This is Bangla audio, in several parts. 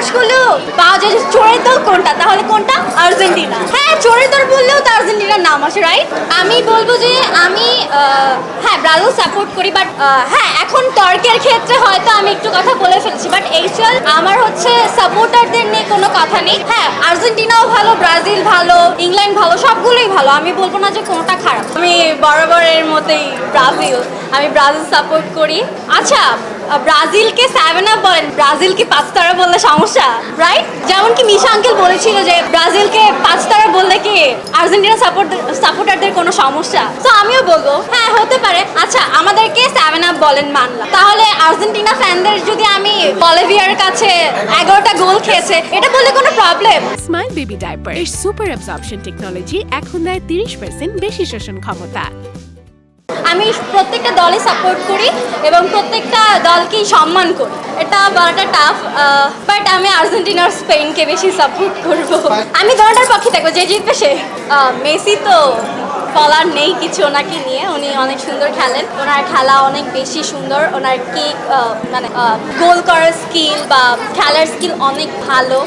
জিজ্ঞেস করলেও পাওয়া যায় যে চোরের দল কোনটা, তাহলে কোনটা? আর্জেন্টিনা। হ্যাঁ, চোরের দল বললেও তো আর্জেন্টিনার নাম আসে, রাইট? আমি বলবো যে আমি হ্যাঁ ব্রাজিল সাপোর্ট করি, বাট হ্যাঁ এখন তর্কের ক্ষেত্রে হয়তো আমি একটু কথা বলে ফেলছি, বাট এইচুয়াল আমার হচ্ছে সাপোর্টারদের নিয়ে কোনো কথা নেই। হ্যাঁ, আর্জেন্টিনাও ভালো, ব্রাজিল ভালো, ইংল্যান্ড ভালো, সবগুলোই ভালো। আমি বলবো না যে কোনটা খারাপ। আমি বরাবরের মতোই ব্রাজিল, আমি ব্রাজিল সাপোর্ট করি। আচ্ছা, ব্রাজিলকে 7 আপ বলেন, ব্রাজিলকে 5 তারা বললে সমস্যা, রাইট? যেমন কি মিশা আঙ্কেল বলেছিল যে ব্রাজিলকে 5 তারা বললে কি আর্জেন্টিনা সাপোর্টারদের কোনো সমস্যা। তো আমিও বলবো হ্যাঁ হতে পারে। আচ্ছা, আমাদেরকে 7 আপ বলেন মানলাম, তাহলে আর্জেন্টিনা ফ্যানদের যদি আমি বলিভিয়ার কাছে 11টা গোল খেয়েছে এটা বললে কোনো প্রবলেম? স্মাইল বেবি ডাইপার এর সুপার অ্যাবজর্পশন টেকনোলজি এখন দেয় 30% বেশি শোষণ ক্ষমতা। আমি প্রত্যেকটা দলে সাপোর্ট করি এবং প্রত্যেকটা দলকেই সম্মান করি। এটা বলাটা টাফ, বাট আমি আর্জেন্টিনার স্পেনকে বেশি সাপোর্ট করব। আমি দলটার পক্ষে থাকবো, যে জিতবে সে। মেসি তো বলার নেই কিছু ওনাকে নিয়ে, উনি অনেক সুন্দর খেলেন, ওনার খেলা অনেক বেশি সুন্দর, ওনার কিক মানে গোল করার স্কিল বা খেলার স্কিল অনেক ভালো।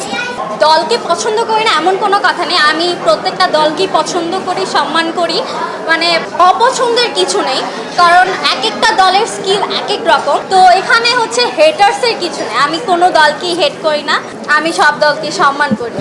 দলকে পছন্দ করি না এমন কোনো কথা নেই, আমি প্রত্যেকটা দলকেই পছন্দ করি, সম্মান করি, মানে অপছন্দের কিছু নেই, কারণ এক একটা দলের স্কিল এক এক রকম। তো এখানে হচ্ছে হেটার্সের কিছু নেই, আমি কোনো দলকেই হেট করি না, আমি সব দলকে সম্মান করি।